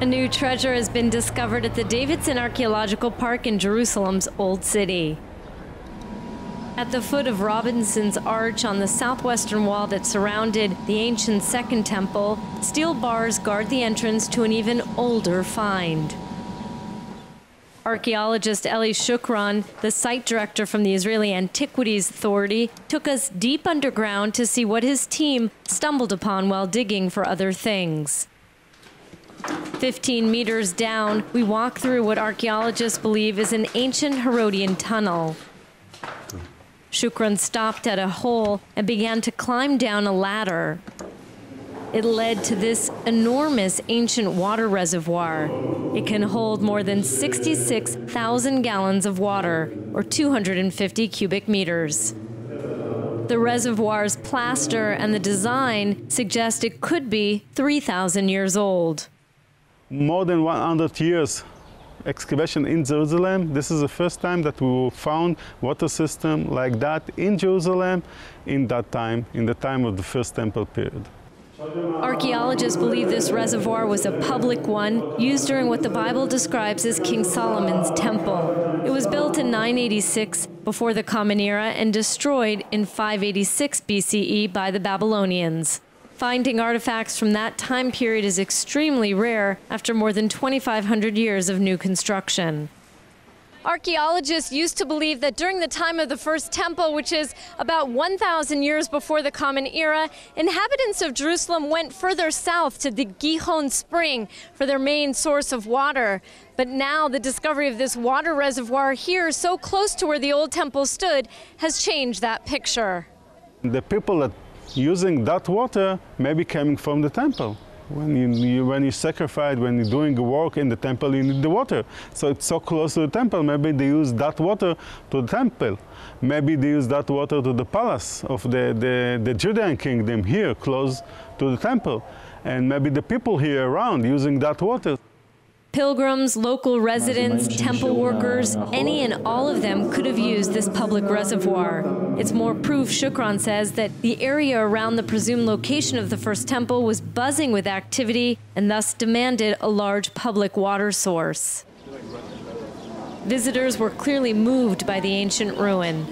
A new treasure has been discovered at the Davidson Archeological Park in Jerusalem's Old City. At the foot of Robinson's Arch on the southwestern wall that surrounded the ancient Second Temple, steel bars guard the entrance to an even older find. Archeologist Eli Shukrun, the site director from the Israeli Antiquities Authority, took us deep underground to see what his team stumbled upon while digging for other things. 15 meters down, we walk through what archaeologists believe is an ancient Herodian tunnel. Shukrun stopped at a hole and began to climb down a ladder. It led to this enormous ancient water reservoir. It can hold more than 66,000 gallons of water, or 250 cubic meters. The reservoir's plaster and the design suggest it could be 3,000 years old. More than 100 years excavation in Jerusalem. This is the first time that we found water system like that in Jerusalem in that time, in the time of the First Temple period. Archaeologists believe this reservoir was a public one used during what the Bible describes as King Solomon's temple. It was built in 986 before the Common Era and destroyed in 586 BCE by the Babylonians. Finding artifacts from that time period is extremely rare after more than 2,500 years of new construction. Archaeologists used to believe that during the time of the First Temple, which is about 1,000 years before the Common Era, inhabitants of Jerusalem went further south to the Gihon spring for their main source of water. But now the discovery of this water reservoir here, so close to where the old temple stood, has changed that picture. The people that using that water maybe coming from the temple. When you sacrifice, when you're doing work in the temple, you need the water. So it's so close to the temple, maybe they use that water to the temple. Maybe they use that water to the palace of the Judean kingdom here, close to the temple. And maybe the people here around using that water. Pilgrims, local residents, temple workers, any and all of them could have used this public reservoir. It's more proof, Shukrun says, that the area around the presumed location of the First Temple was buzzing with activity and thus demanded a large public water source. Visitors were clearly moved by the ancient ruin.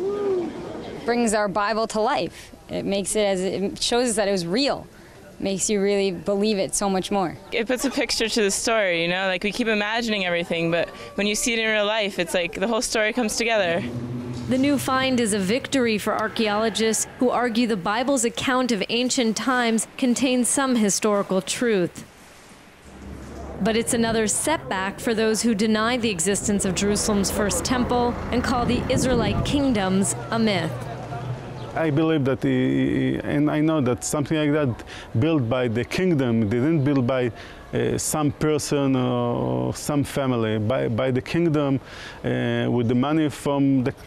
It brings our Bible to life. It shows us that it was real. Makes you really believe it so much more. It puts a picture to the story, you know, like we keep imagining everything, but when you see it in real life, it's like the whole story comes together. The new find is a victory for archaeologists who argue the Bible's account of ancient times contains some historical truth. But it's another setback for those who deny the existence of Jerusalem's first temple and call the Israelite kingdoms a myth. I believe that, and I know that something like that built by the kingdom, they didn't build by some person or some family, by the kingdom, with the money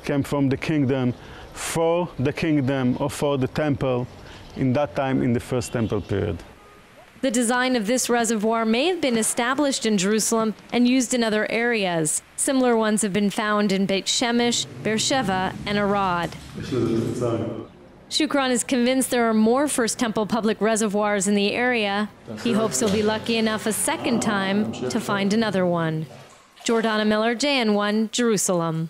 came from the kingdom, for the kingdom or for the temple, in that time in the First Temple period. The design of this reservoir may have been established in Jerusalem and used in other areas. Similar ones have been found in Beit Shemesh, Beersheba, and Arad. Shukrun is convinced there are more First Temple public reservoirs in the area. He hopes he'll be lucky enough a second time to find another one. Jordana Miller, JN1, Jerusalem.